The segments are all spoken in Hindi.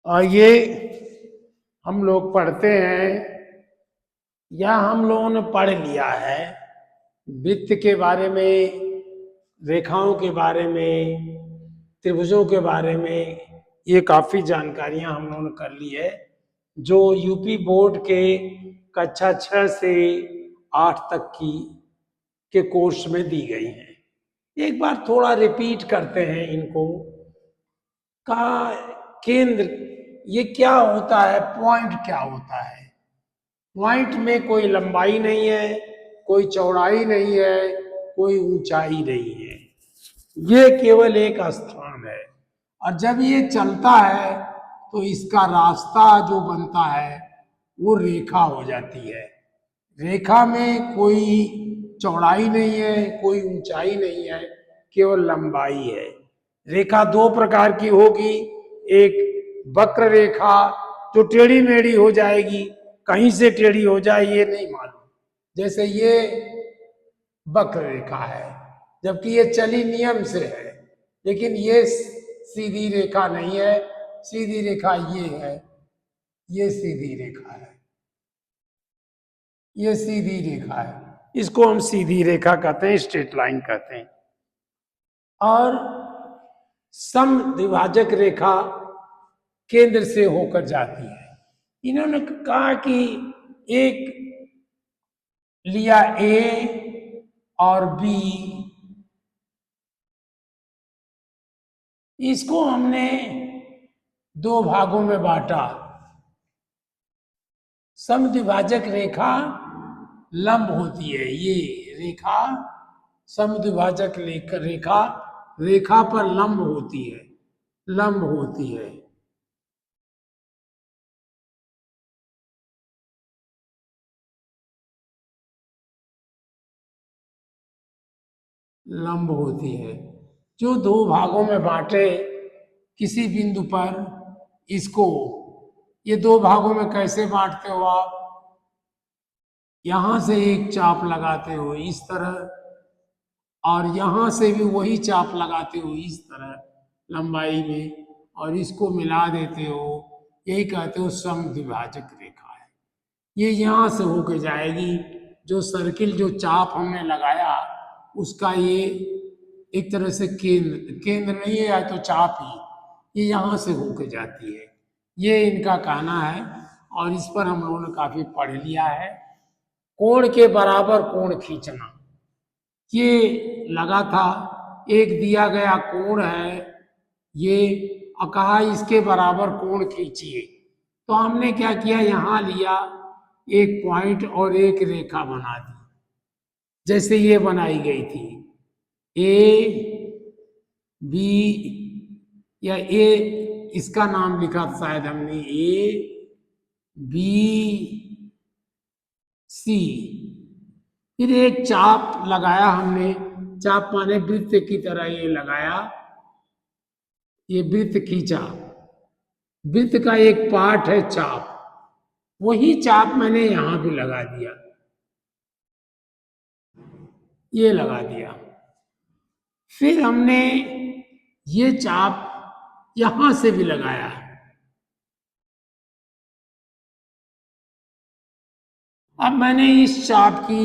ये हम लोग पढ़ते हैं या हम लोगों ने पढ़ लिया है वृत्त के बारे में, रेखाओं के बारे में, त्रिभुजों के बारे में। ये काफी जानकारियां हम लोगों ने कर ली है जो यूपी बोर्ड के कक्षा 6 से 8 तक की के कोर्स में दी गई हैं। एक बार थोड़ा रिपीट करते हैं इनको। का केंद्र ये क्या होता है, पॉइंट क्या होता है। पॉइंट में कोई लंबाई नहीं है, कोई चौड़ाई नहीं है, कोई ऊंचाई नहीं है, ये केवल एक स्थान है। और जब ये चलता है तो इसका रास्ता जो बनता है वो रेखा हो जाती है। रेखा में कोई चौड़ाई नहीं है, कोई ऊंचाई नहीं है, केवल लंबाई है। रेखा दो प्रकार की होगी, एक वक्र रेखा जो टेढ़ी मेढ़ी हो जाएगी, कहीं से टेढ़ी हो जाए ये नहीं मालूम, जैसे ये वक्र रेखा है, जबकि ये चली नियम से है, लेकिन ये सीधी रेखा नहीं है। सीधी रेखा ये है, ये सीधी रेखा है, ये सीधी रेखा है, इसको हम सीधी रेखा कहते हैं, स्ट्रेट लाइन कहते हैं। और समद्विभाजक रेखा केंद्र से होकर जाती है। इन्होंने कहा कि एक लिया ए और बी, इसको हमने दो भागों में बांटा। समद्विभाजक रेखा लंब होती है, ये रेखा समद्विभाजक रेखा रेखा पर लंब होती है, लंब होती है। लंब होती है, जो दो भागों में बांटे किसी बिंदु पर। इसको ये दो भागों में कैसे बांटते हो आप, यहां से एक चाप लगाते हो इस तरह, और यहां से भी वही चाप लगाते हो इस तरह लंबाई में, और इसको मिला देते हो, यही कहते हो समद्विभाजक रेखा है। ये यहां से होके जाएगी, जो सर्किल जो चाप हमने लगाया उसका ये एक तरह से केंद्र, केंद्र नहीं है या तो चाप ही, ये यहां से होके जाती है। ये इनका कहना है, और इस पर हम लोगों ने काफी पढ़ लिया है। कोण के बराबर कोण खींचना, ये लगा था, एक दिया गया कोण है ये, कहा इसके बराबर कोण खींचिए। तो हमने क्या किया, यहां लिया एक पॉइंट और एक रेखा बना दी, जैसे ये बनाई गई थी ए बी, या ए इसका नाम लिखा था शायद हमने, ए बी सी। फिर एक चाप लगाया हमने, चाप माने वृत्त की तरह ये लगाया, ये वृत्त खींचा। वृत्त का एक पार्ट है चाप, वही चाप मैंने यहां भी लगा दिया, ये लगा दिया। फिर हमने ये चाप यहां से भी लगाया, अब मैंने इस चाप की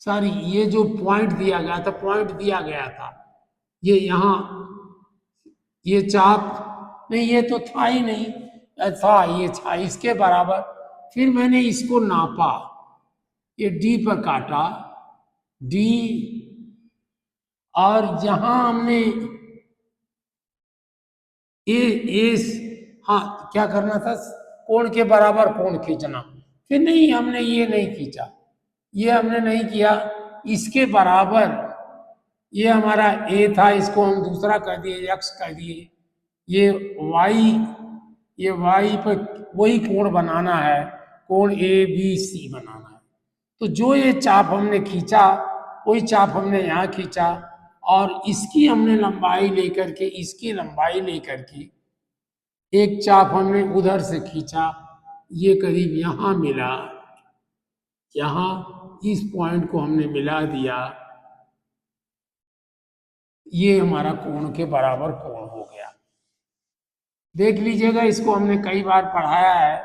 सॉरी ये जो पॉइंट दिया गया था, पॉइंट दिया गया था ये यहां, ये चाप नहीं, ये तो था ही नहीं, था ये था इसके बराबर। फिर मैंने इसको नापा, ये डी पर काटा, डी, और यहां हमने ए हाँ क्या करना था, कोण के बराबर कोण खींचना। फिर नहीं, हमने ये नहीं खींचा, ये हमने नहीं किया, इसके बराबर ये हमारा ए था, इसको हम दूसरा कर दिए, एक्स कर दिए, ये वाई, ये वाई पर वही कोण बनाना है, कोण ए बी सी बनाना है। तो जो ये चाप हमने खींचा वही चाप हमने यहाँ खींचा, और इसकी हमने लंबाई लेकर के, इसकी लंबाई लेकर के एक चाप हमने उधर से खींचा, ये करीब यहां मिला, यहां इस पॉइंट को हमने मिला दिया, ये हमारा कोण के बराबर कोण हो गया। देख लीजिएगा, इसको हमने कई बार पढ़ाया है।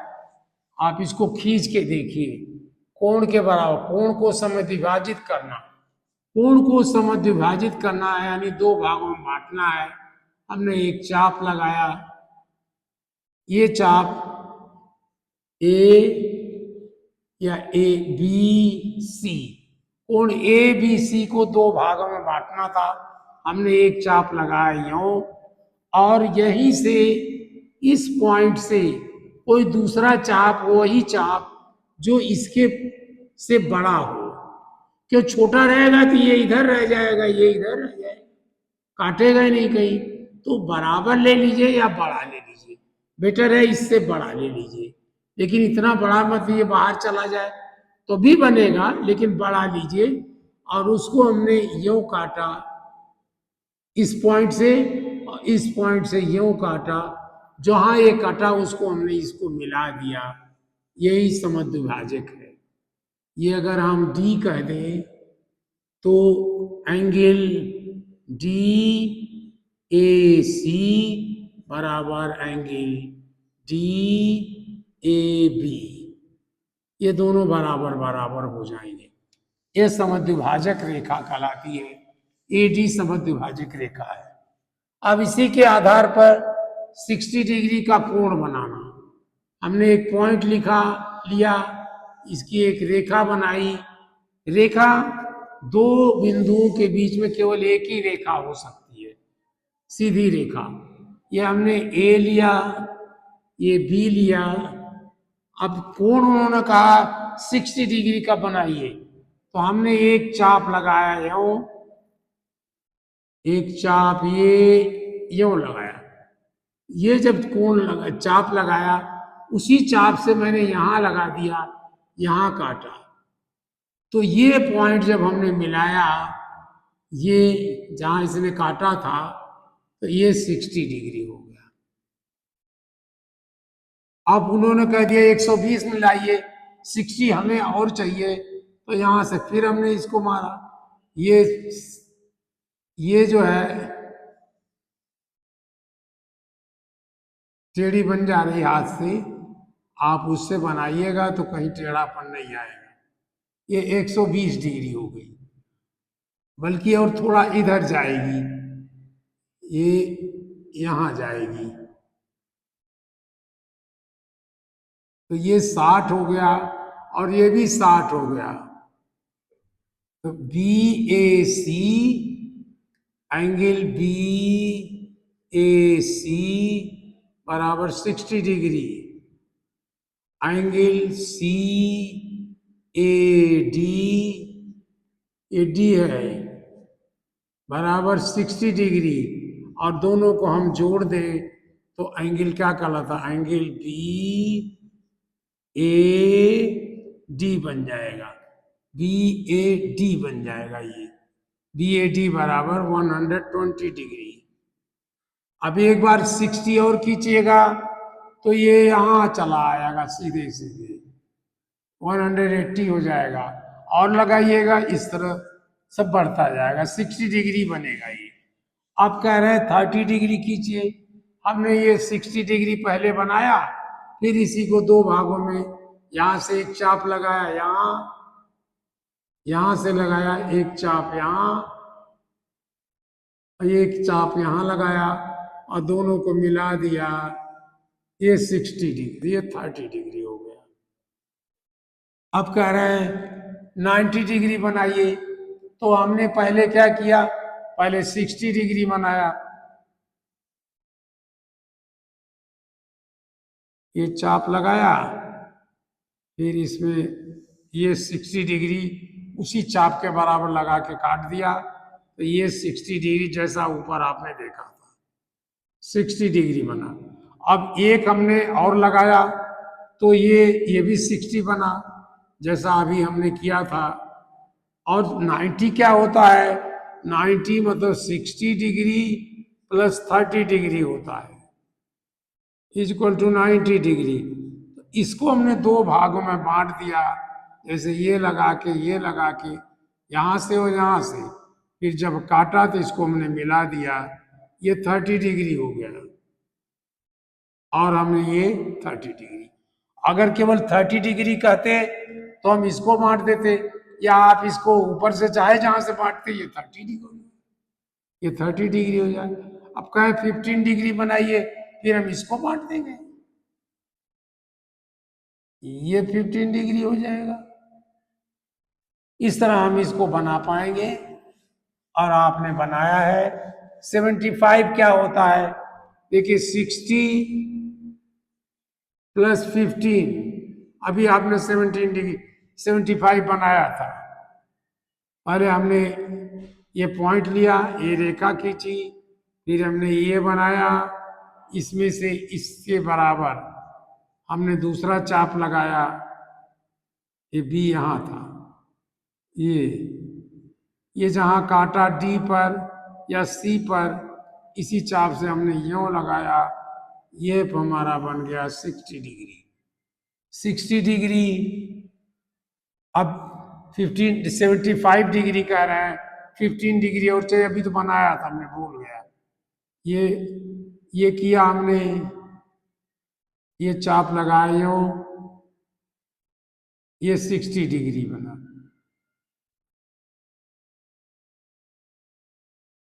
आप इसको खींच के देखिए, कोण के बराबर, कोण को समद्विभाजित करना, कोण को समद्विभाजित करना है, यानी दो भागों में बांटना है। हमने एक चाप लगाया, ये चाप ए या ए बी सी, कोण ए बी सी को दो भागों में बांटना था। हमने एक चाप लगाया यूं, और यहीं से इस पॉइंट से कोई दूसरा चाप, वही चाप जो इसके से बड़ा हो, क्यों छोटा रहेगा तो ये इधर रह जाएगा, ये इधर रह जाएगा, काटेगा ही नहीं कहीं। तो बराबर ले लीजिए या बड़ा ले लीजिए, बेटर है इससे बड़ा ले लीजिए, लेकिन इतना बड़ा मत ये बाहर चला जाए, तो भी बनेगा, लेकिन बड़ा लीजिए। और उसको हमने यूं काटा, इस पॉइंट से और इस पॉइंट से यूं काटा, जहां ये काटा उसको हमने इसको मिला दिया, यही समद्विभाजक है। ये अगर हम डी कह दें तो एंगल डी ए सी बराबर एंगल डी ए बी, ये दोनों बराबर बराबर हो जाएंगे। ये समद्विभाजक रेखा कहलाती है, एडी समद्विभाजक रेखा है। अब इसी के आधार पर 60 डिग्री का कोण बनाना, हमने एक पॉइंट लिया, इसकी एक रेखा बनाई। रेखा दो बिंदुओं के बीच में केवल एक ही रेखा हो सकती है, सीधी रेखा। ये हमने ए लिया, ये बी लिया। अब कोण उन्होंने कहा 60 डिग्री का बनाइए, तो हमने एक चाप लगाया यूं, एक चाप ये यूं लगाया। ये जब चाप लगाया, उसी चाप से मैंने यहां लगा दिया, यहां काटा, तो ये पॉइंट जब हमने मिलाया, ये जहां इसने काटा था, तो ये 60 डिग्री हो गया। अब उन्होंने कह दिया 120 मिलाइए, 60 हमें और चाहिए, तो यहां से फिर हमने इसको मारा, ये जो है टेढ़ी बन जा रही हाथ से, आप उससे बनाइएगा तो कहीं टेढ़ापन नहीं आएगा। ये 120 डिग्री हो गई, बल्कि और थोड़ा इधर जाएगी, ये यहां जाएगी, तो ये 60 हो गया और ये भी 60 हो गया। तो B A C, angle B A C बराबर 60 degree, angle C A D है बराबर 60 डिग्री, और दोनों को हम जोड़ दें तो एंगल क्या कहलाता, एंगल बी ए डी बन जाएगा, बी ए डी बन जाएगा। ये बी ए डी बराबर 120 डिग्री। अब एक बार 60 और खींचिएगा तो ये यहां चला आएगा, सीधे सीधे 180 हो जाएगा, और लगाइएगा, इस तरह सब बढ़ता जाएगा, 60 डिग्री बनेगा ये। आप कह रहे हैं 30 डिग्री खींचिए, हमने ये 60 डिग्री पहले बनाया, फिर इसी को दो भागों में, यहां से एक चाप लगाया, यहां से लगाया एक चाप, यहां एक चाप यहां लगाया, और दोनों को मिला दिया, ये 60 डिग्री, ये 30 डिग्री हो गया। अब कह रहे हैं 90 डिग्री बनाइए, तो हमने पहले क्या किया, पहले 60 डिग्री बनाया, ये चाप लगाया, फिर इसमें ये 60 डिग्री उसी चाप के बराबर लगा के काट दिया, तो ये 60 डिग्री जैसा ऊपर आपने देखा था 60 डिग्री बना। अब एक हमने और लगाया, तो ये भी 60 बना, जैसा अभी हमने किया था। और 90 क्या होता है, 90 मतलब 60 डिग्री प्लस 30 डिग्री होता है, इक्वल टू 90 डिग्री। इसको हमने दो भागों में बांट दिया, जैसे ये लगा के यहां से और यहां से, फिर जब काटा तो इसको हमने मिला दिया, ये 30 डिग्री हो गया। और हमने ये 30 डिग्री। अगर केवल 30 डिग्री कहते तो हम इसको बांट देते, या आप इसको ऊपर से चाहे जहां से बांटते, ये 30 डिग्री, ये 30 डिग्री हो जाएगा। अब कहें 15 डिग्री बनाइए, फिर हम इसको बांट देंगे, ये 15 डिग्री हो जाएगा। इस तरह हम इसको बना पाएंगे। और आपने बनाया है। 75 क्या होता है? देखिए 60 प्लस 15, अभी आपने 17 डिग्री 75 बनाया था। पहले हमने ये पॉइंट लिया, ये रेखा खींची, फिर हमने ये बनाया, इसमें से इसके बराबर हमने दूसरा चाप लगाया, ये बी यहां था, ये जहां काटा डी पर या सी पर, इसी चाप से हमने यूं लगाया, ये हमारा बन गया 60 डिग्री। 60 डिग्री। अब 75 डिग्री कह रहे हैं, 15 डिग्री और चाहिए, अभी तो बनाया था, हमने भूल गया। ये किया हमने, ये चाप लगाया यूं, ये 60 डिग्री बना,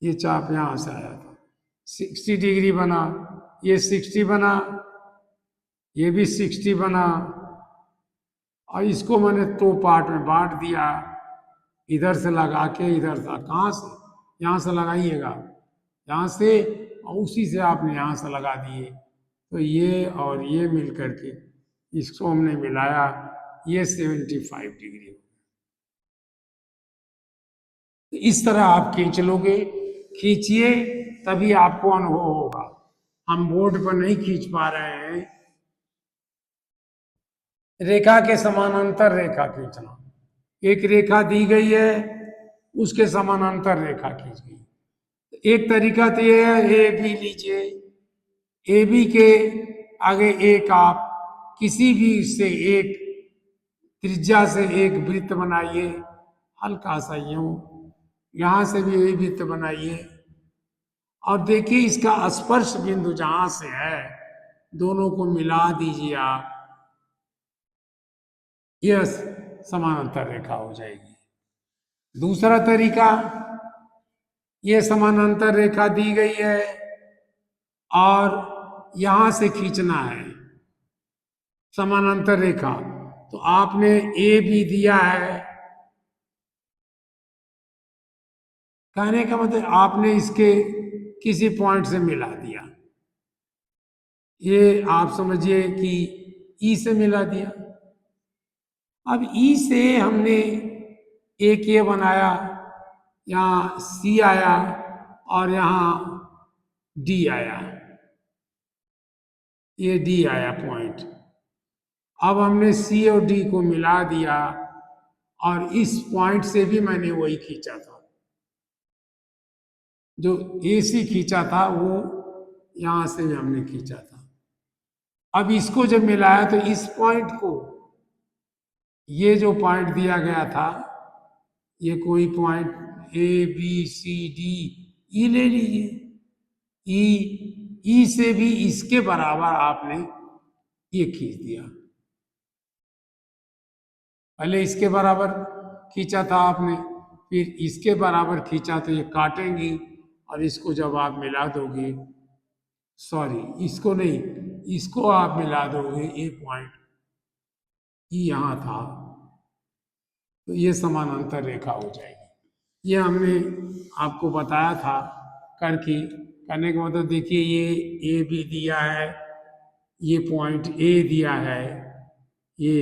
ये चाप यहां से आया था, 60 डिग्री बना, ये 60 बना, ये भी 60 बना, और इसको मैंने 2 पार्ट में बांट दिया, इधर से लगा के इधर था, कहां से, यहां से लगाइएगा, यहां से, और उसी से आपने यहां से लगा दिए, तो ये और ये मिल करके इसको हमने मिलाया, ये 75 डिग्री। तो इस तरह आप खींच लोगे, खींचिए तभी आपको अनुभव होगा। हम बोर्ड पर नहीं खींच पा रहे हैं। रेखा के समानांतर रेखा खींचना, एक रेखा दी गई है, उसके समानांतर रेखा खींच गई। एक तरीका तो ये है, ए बी लीजिए, ए बी के आगे एक आप किसी भी से एक त्रिज्या से एक वृत्त बनाइए, हल्का सा यूं, यहां से भी एक वृत्त बनाइए, और देखिए इसका स्पर्श बिंदु जहां से है, दोनों को मिला दीजिए आप, यह समानांतर रेखा हो जाएगी। दूसरा तरीका, ये समानांतर रेखा दी गई है और यहां से खींचना है समानांतर रेखा, तो आपने ए भी दिया है, कहने का मतलब आपने इसके किसी पॉइंट से मिला दिया, ये आप समझिए कि ई से मिला दिया। अब ई से हमने एक ये बनाया, यहाँ सी आया और यहाँ डी आया, ये डी आया पॉइंट। अब हमने सी और डी को मिला दिया, और इस पॉइंट से भी मैंने वही खींचा था, जो ए सी खींचा था वो यहां से भी हमने खींचा था। अब इसको जब मिलाया तो इस पॉइंट को, ये जो पॉइंट दिया गया था, ये कोई point A B C D, E ले लीजिए, ई से भी इसके बराबर आपने ये खींच दिया, पहले इसके बराबर खींचा था आपने, फिर इसके बराबर खींचा, तो ये काटेंगी, और इसको जब आप मिला दोगे, सॉरी इसको नहीं, इसको आप मिला दोगे, ये पॉइंट ई यहां था, तो ये समानांतर रेखा हो जाएगी। ये हमने आपको बताया था करके, करने के मतलब देखिए, ये ए भी दिया है, ये पॉइंट ए दिया है, ये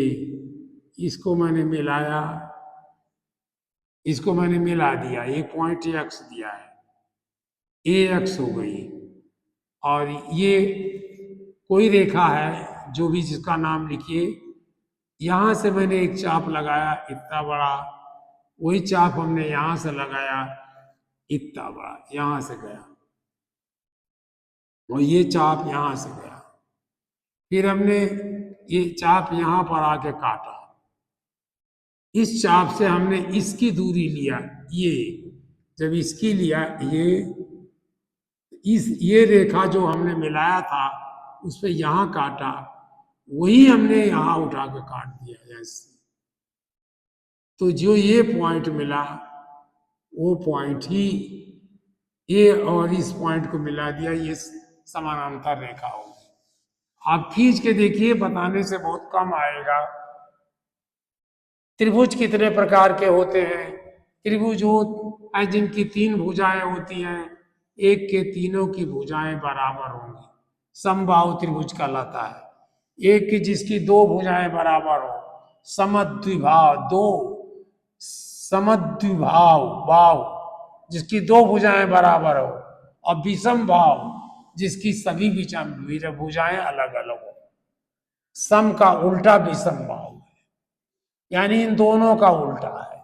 इसको मैंने मिलाया, इसको मैंने मिला दिया, ये पॉइंट एक्स दिया है, ए एक्स हो गई, और ये कोई रेखा है जो भी, जिसका नाम लिखिए, यहां से मैंने एक चाप लगाया इतना बड़ा, वही चाप हमने यहां से लगाया इतना बड़ा, यहां से गया, और ये चाप यहां से गया, फिर हमने ये चाप यहां पर आके काटा, इस चाप से हमने इसकी दूरी लिया, ये जब इसकी लिया, ये रेखा जो हमने मिलाया था उस पर यहाँ काटा, वही हमने यहाँ उठा के काट दिया ऐसे। तो जो ये पॉइंट मिला वो पॉइंट ही ये और इस पॉइंट को मिला दिया, ये समानांतर रेखा होगी। आप खींच के देखिए, बताने से बहुत कम आएगा। त्रिभुज कितने प्रकार के होते हैं? त्रिभुज वो है जिनकी 3 भुजाएं होती हैं, एक के तीनों की भुजाएं बराबर होंगी, समबाहु त्रिभुज कहलाता है। एक की जिसकी 2 भुजाएं बराबर हो, समद्विभाव, 2 समद्विभाव भाव जिसकी 2 भुजाएं बराबर हो, और विषम भाव जिसकी सभी भुजाएं अलग अलग हो। सम का उल्टा विषम भाव है, यानी इन दोनों का उल्टा है।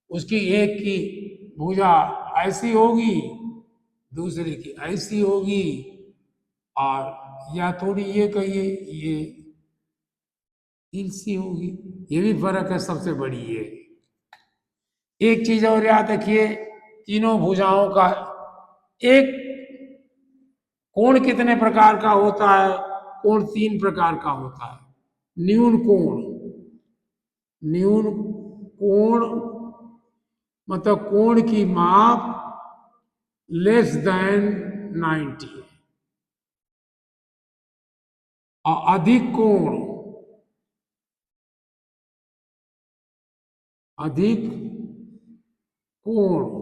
उसकी एक की भुजा ऐसी होगी, दूसरे की ऐसी होगी, और या थोड़ी ये कहिए ये तिरछी होगी। ये भी फर्क है, सबसे बड़ी ये। एक चीज और याद रखिए, तीनों भुजाओं का एक कोण कितने प्रकार का होता है? कोण 3 प्रकार का होता है। न्यून कोण, न्यून कोण मतलब कोण की माप लेस देन 90, और अधिक कोण, अधिक कोण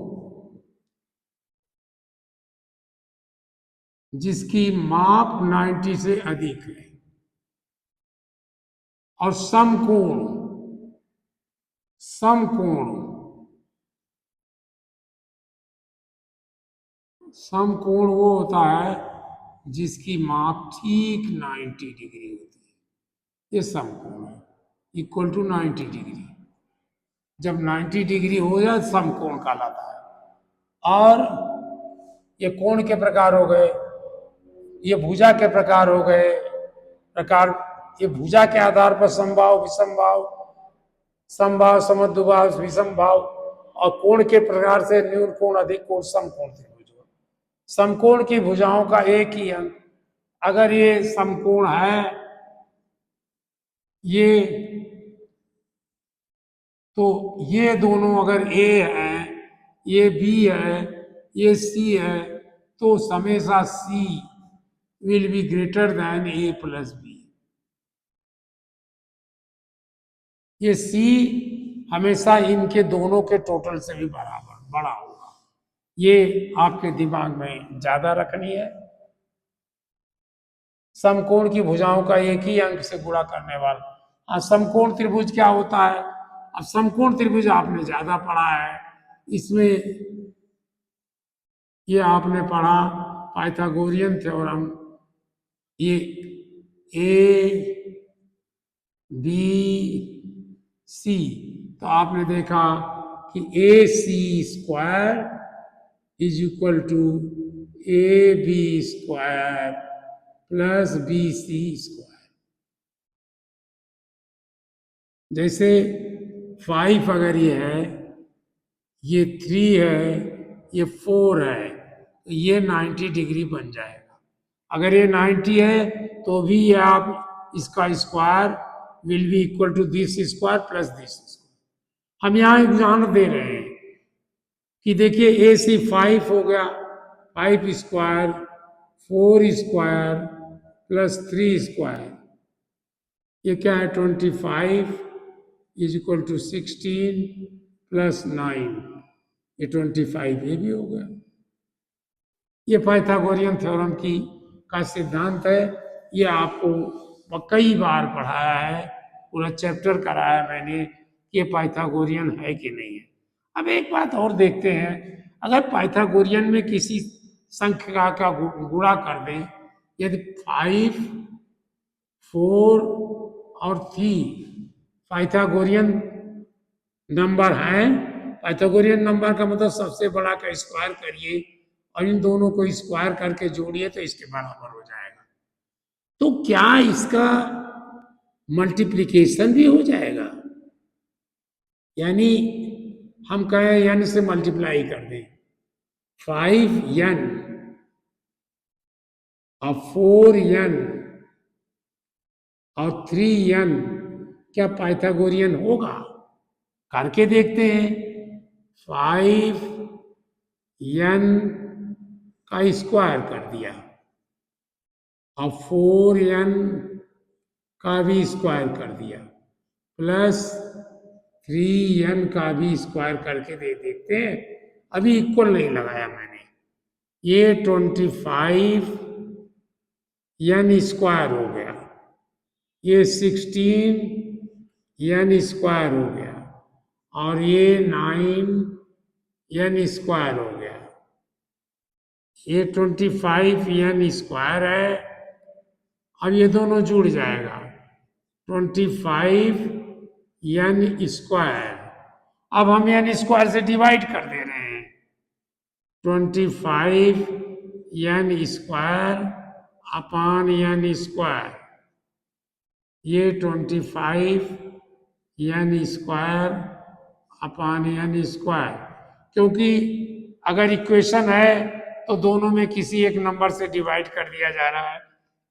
जिसकी माप 90 से अधिक है। और समकोण, समकोण, समकोण वो होता है जिसकी माप ठीक 90 डिग्री होती है। ये समकोण है, इक्वल टू 90 डिग्री। जब 90 डिग्री हो जाए समकोण कहलाता है। और ये कोण के प्रकार हो गए, ये भुजा के प्रकार हो गए। प्रकार ये भुजा के आधार पर समभाव, विषम भाव, समभाव, समद्विभाव, विषम भाव, और कोण के प्रकार से न्यून कोण, अधिक कोण, समकोण त्रिभुज। समकोण की भुजाओं का एक ही अंक, अगर ये समकोण है ये, तो ये दोनों अगर ए है, ये बी है, ये सी है, तो हमेशा C will be greater than A plus B. ये सी हमेशा इनके दोनों के टोटल से भी बराबर बड़ा होगा। ये आपके दिमाग में ज्यादा रखनी है। समकोण की भुजाओं का एक ही अंक से गुणा करने वाला। समकोण त्रिभुज क्या होता है? अब समकोण त्रिभुज आपने ज्यादा पढ़ा है, इसमें ये आपने पढ़ा पाइथागोरियन थ्योरम। ये ए बी सी, तो आपने देखा कि A C square is equal to A B square plus B C square. जैसे 5 अगर ये है, ये 3 है, ये 4 है, तो ये 90 डिग्री बन जाएगा। अगर ये 90 है तो भी ये आप इसका square will be equal to this square plus this square. हम यहाँ एग्जाम्पल दे रहे हैं कि देखिए ए सी 5 हो गया, 5 स्क्वायर, 4 स्क्वायर प्लस 3 स्क्वायर, ये क्या है 25 इज इक्वल टू 16 प्लस 9, ये 25 ये भी हो गया। ये पाइथागोरियन थ्योरम की का सिद्धांत है। ये आपको कई बार पढ़ाया है, पूरा चैप्टर कराया मैंने कि ये पाइथागोरियन है कि नहीं है। अब एक बात और देखते हैं, अगर पाइथागोरियन में किसी संख्या का गुणा कर दें, यदि 5, 4 और 3 पाइथागोरियन नंबर है, पाइथागोरियन नंबर का मतलब सबसे बड़ा का स्क्वायर करिए और इन दोनों को स्क्वायर करके जोड़िए तो इसके बराबर हो जाएगा। तो क्या इसका मल्टीप्लिकेशन भी हो जाएगा? यानी हम कहें n से मल्टीप्लाई कर दें, 5n और 4n और 3n क्या पाइथागोरियन होगा? करके देखते हैं। 5n का स्क्वायर कर दिया और 4n का भी स्क्वायर कर दिया प्लस 3n का भी स्क्वायर करके देखते हैं। अभी इक्वल नहीं लगाया मैंने। ये 25n स्क्वायर हो गया, ये 16n स्क्वायर हो गया और ये 9n स्क्वायर हो गया। ये 25n स्क्वायर है। अब ये दोनों जुड़ जाएगा 25n स्क्वायर। अब हम n स्क्वायर से डिवाइड कर दे रहे हैं। 25n square upon n square, ये 25n square upon n square. क्योंकि अगर इक्वेशन है तो दोनों में किसी एक नंबर से डिवाइड कर दिया जा रहा है।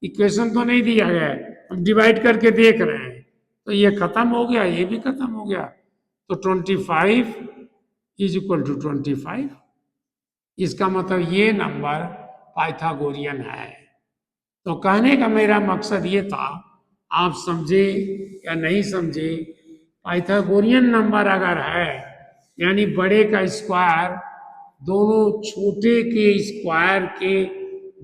इक्वेशन तो नहीं दिया गया है, हम डिवाइड करके देख रहे हैं। तो ये खत्म हो गया, ये भी खत्म हो गया। तो 25 इज इक्वल टू 25। इसका मतलब ये नंबर पाइथागोरियन है। तो कहने का मेरा मकसद ये था, आप समझे या नहीं समझे, पाइथागोरियन नंबर अगर है यानी बड़े का स्क्वायर दोनों छोटे के स्क्वायर के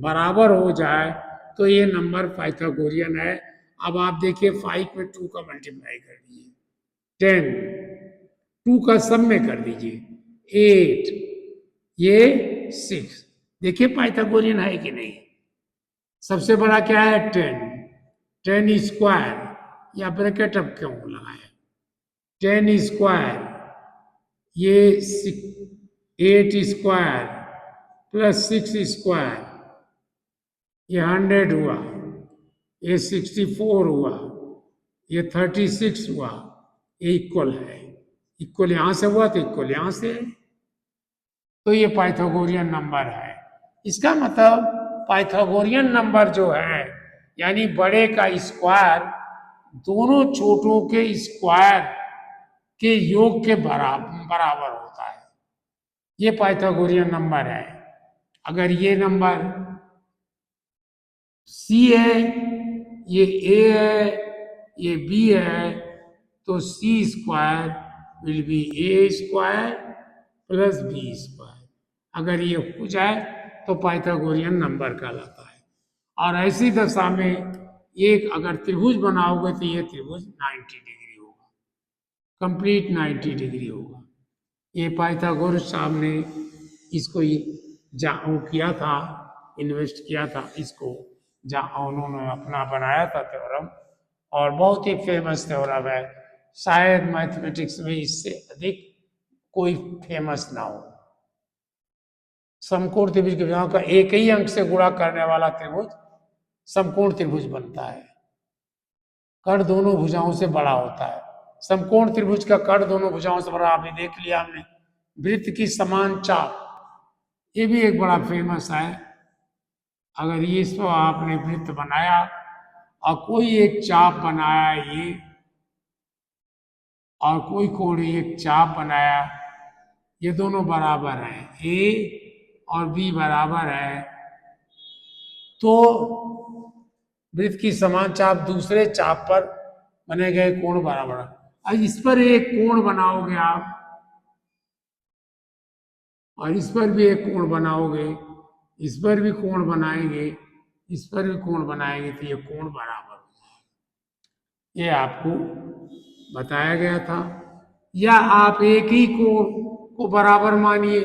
बराबर हो जाए तो ये नंबर पाइथागोरियन है। अब आप देखिए 5 में 2 का मल्टीप्लाई कर दीजिए 10, 2 का सब में कर दीजिए 8, ये 6। देखिए पाइथागोरियन है कि नहीं। सबसे बड़ा क्या है 10, 10 स्क्वायर या ब्रैकेट अब क्यों लगाया 10 स्क्वायर, ये 8 स्क्वायर प्लस 6 स्क्वायर, ये 100 हुआ, ये 64 हुआ, ये 36 हुआ। ये इक्वल है, इक्वल यहां से हुआ तो इक्वल यहां से है। तो ये पाइथागोरियन नंबर है। इसका मतलब पाइथागोरियन नंबर जो है यानी बड़े का स्क्वायर दोनों छोटों के स्क्वायर के योग के बराबर होता है। ये पाइथागोरियन नंबर है। अगर ये नंबर सी है, ये ए है, ये बी है, तो C square will be A square plus B square. अगर ये हो जाए तो पाइथागोरियन नंबर कहलाता है। और ऐसी दशा में एक अगर त्रिभुज बनाओगे तो ये त्रिभुज 90 डिग्री होगा, कंप्लीट 90 डिग्री होगा। ये पाइथागोरस साहब ने इसको जहाँ किया था, इन्वेस्ट किया था इसको, जहाँ उन्होंने अपना बनाया था थ्योरम, और बहुत ही फेमस थ्योरम है। शायद मैथमेटिक्स में इससे अधिक कोई फेमस ना हो। समकोण त्रिभुज की भुजाओं का एक ही अंक से गुणा करने वाला त्रिभुज समकोण त्रिभुज बनता है। कर्ण दोनों भुजाओं से बड़ा होता है। समकोण त्रिभुज का कर्ण दोनों भुजाओं से बड़ा अभी देख लिया हमने। वृत्त की समान चाप, ये भी एक बड़ा फेमस है। अगर ये इसको आपने वृत्त बनाया और कोई एक चाप बनाया ये, और कोई कोण एक चाप बनाया, ये दोनों बराबर हैं, ए और बी बराबर है, तो वृत्त की समान चाप दूसरे चाप पर बने गए कोण बराबर है। अब इस पर एक कोण बनाओगे आप और इस पर भी एक कोण बनाओगे, इस पर भी कोण बनाएंगे, इस पर भी कोण बनाएंगे, तो ये कोण बराबर हो जाएगा। ये आपको बताया गया था। या आप एक ही कोण को बराबर मानिए,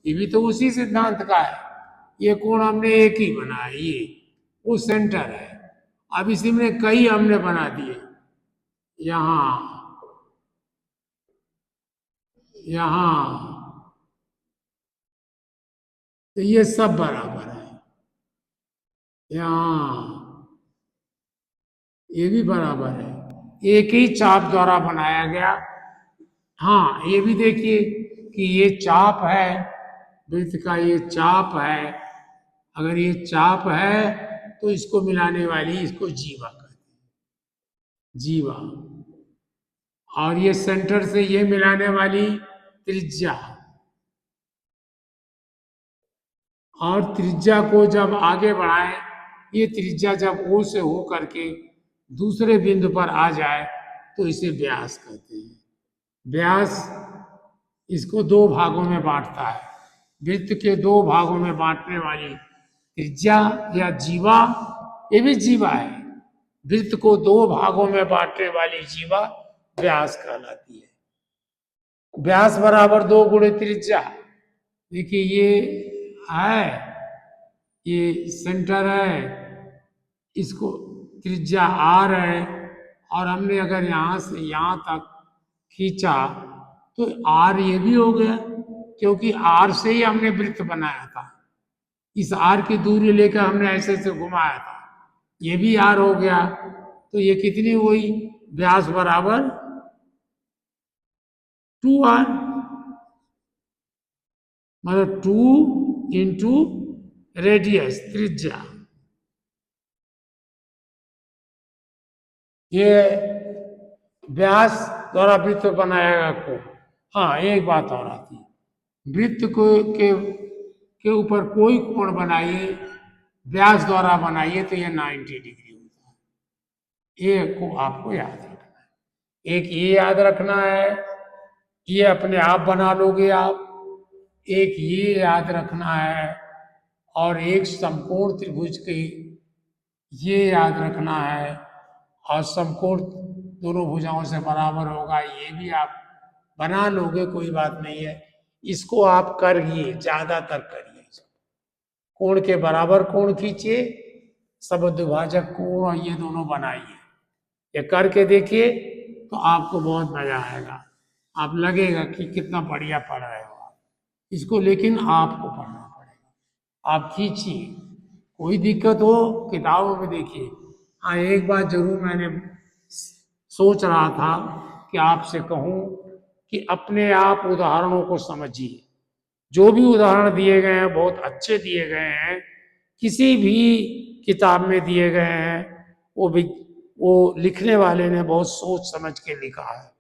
ये भी तो उसी सिद्धांत का है। ये कोण हमने एक ही बनाया, ये वो सेंटर है। अब इसी में कई हमने बना दिए, यहां यहां, तो ये सब बराबर है। यहां ये भी बराबर है, एक ही चाप द्वारा बनाया गया। हाँ, ये भी देखिए कि ये चाप है, वृत्त का ये चाप है। अगर ये चाप है तो इसको मिलाने वाली इसको जीवा कहते हैं। जीवा, और ये सेंटर से ये मिलाने वाली त्रिज्या, और त्रिज्या को जब आगे बढ़ाए, ये त्रिज्या जब ओ से हो करके दूसरे बिंदु पर आ जाए तो इसे व्यास कहते हैं। व्यास इसको दो भागों में बांटता है। वृत्त के दो भागों में बांटने वाली त्रिज्या या जीवा, ये भी जीवा है। वृत्त को दो भागों में बांटने वाली जीवा व्यास कहलाती है। व्यास बराबर 2 गुणे त्रिज्या। देखिए ये है, ये सेंटर है, इसको त्रिज्या आर है, और हमने अगर यहां से यहां तक खींचा तो आर ये भी हो गया, क्योंकि आर से ही हमने वृत्त बनाया था। इस आर की दूरी लेकर हमने ऐसे ऐसे घुमाया था, ये भी आर हो गया। तो ये कितनी हुई? व्यास बराबर 2r, मतलब 2 इंटू रेडियस त्रिज्या। ये व्यास द्वारा वृत्त बनाएगा को। हाँ, एक बात और आती है, वृत्त को के ऊपर कोई कोण बनाइए, व्यास द्वारा बनाइए, तो ये 90 डिग्री होता है। ये को आपको याद रखना है। एक ये याद रखना है, ये अपने आप बना लोगे आप। एक ये याद रखना है, और एक समकोण त्रिभुज की ये याद रखना है, और समकोण दोनों भुजाओं से बराबर होगा, ये भी आप बना लोगे, कोई बात नहीं है। इसको आप करिए, ज्यादातर करिए। कोण के बराबर कोण खींचिए, समद्विभाजक कोण, और ये दोनों बनाइए। ये करके देखिए तो आपको बहुत मजा आएगा। आप लगेगा कि कितना बढ़िया पढ़ रहे हो आप इसको, लेकिन आपको पढ़ना पड़ेगा। आप खींचिए, कोई दिक्कत हो किताबों में देखिए। हाँ, एक बात जरूर मैंने सोच रहा था कि आपसे कहूं कि अपने आप उदाहरणों को समझिए। जो भी उदाहरण दिए गए हैं बहुत अच्छे दिए गए हैं, किसी भी किताब में दिए गए हैं, वो भी वो लिखने वाले ने बहुत सोच समझ के लिखा है,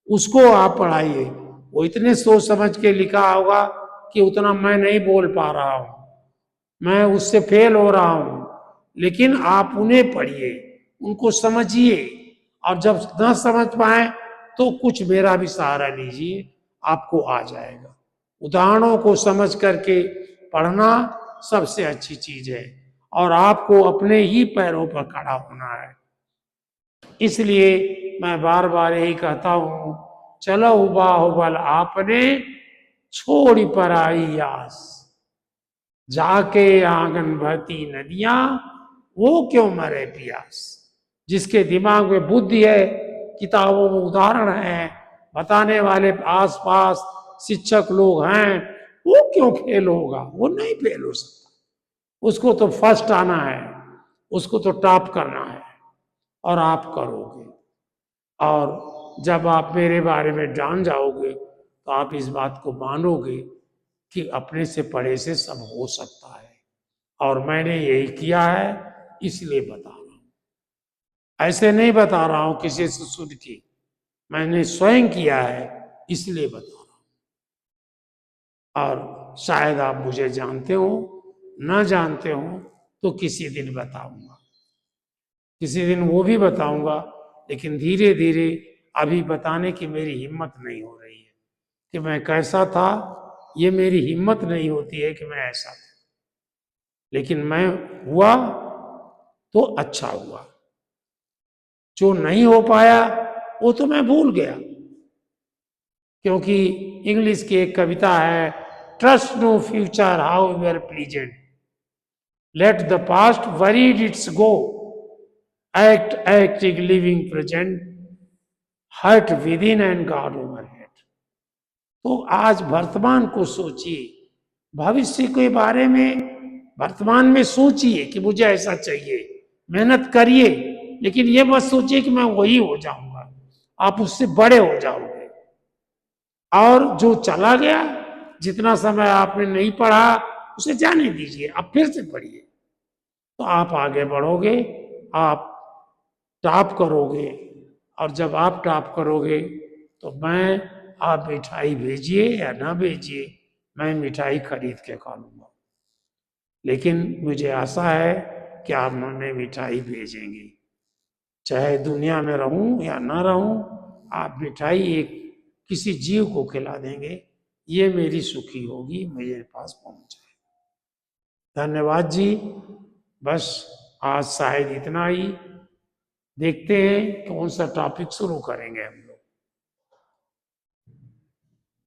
उसको आप पढ़ाइए। वो इतने सोच समझ के लिखा होगा कि उतना मैं नहीं बोल पा रहा हूं, मैं उससे फेल हो रहा हूं, लेकिन आप उन्हें पढ़िए, उनको समझिए, और जब न समझ पाए तो कुछ मेरा भी सहारा लीजिए, आपको आ जाएगा। उदाहरणों को समझ करके पढ़ना सबसे अच्छी चीज है, और आपको अपने ही पैरों पर खड़ा होना है। इसलिए मैं बार बार यही कहता हूं, चलो बाहुबल आपने छोड़ी पर आई आस, जाके आंगन बहती नदियां, वो क्यों मरे प्यास। जिसके दिमाग में बुद्धि है, किताबों में उदाहरण है, बताने वाले आसपास शिक्षक लोग हैं, वो क्यों फेल होगा? वो नहीं फेल हो सकता। उसको तो फर्स्ट आना है, उसको तो टॉप करना है, और आप करोगे। और जब आप मेरे बारे में जान जाओगे तो आप इस बात को मानोगे कि अपने से पढ़े से सब हो सकता है, और मैंने यही किया है, इसलिए बता रहा हूं। ऐसे नहीं बता रहा हूं किसी से सुन के, मैंने स्वयं किया है, इसलिए बता रहा हूं। और शायद आप मुझे जानते हो, ना जानते हो, तो किसी दिन बताऊंगा, किसी दिन वो भी बताऊंगा, लेकिन धीरे धीरे। अभी बताने की मेरी हिम्मत नहीं हो रही है कि मैं कैसा था, ये मेरी हिम्मत नहीं होती है कि मैं ऐसा था, लेकिन मैं हुआ तो अच्छा हुआ। जो नहीं हो पाया वो तो मैं भूल गया, क्योंकि इंग्लिश की एक कविता है, trust no future how ever pleasant, let the past worried its go, act acting living present, heart within and God overhead. तो आज वर्तमान को सोचिए, भविष्य के बारे में वर्तमान में सोचिए कि मुझे ऐसा चाहिए, मेहनत करिए, लेकिन ये मत सोचिए कि मैं वही हो जाऊंगा, आप उससे बड़े हो जाओगे। और जो चला गया, जितना समय आपने नहीं पढ़ा, उसे जाने दीजिए, अब फिर से पढ़िए, तो आप आगे बढ़ोगे, आप टॉप करोगे, और जब आप टॉप करोगे तो आप मिठाई भेजिए या ना भेजिए, मैं मिठाई खरीद के खा लूंगा। लेकिन मुझे आशा है कि आप हमें मिठाई भेजेंगे, चाहे दुनिया में रहूं या ना रहूं, आप मिठाई एक किसी जीव को खिला देंगे, ये मेरी सुखी होगी, मेरे पास पहुंच जाए। धन्यवाद जी। बस आज शायद इतना ही। देखते हैं कौन सा टॉपिक शुरू करेंगे हम।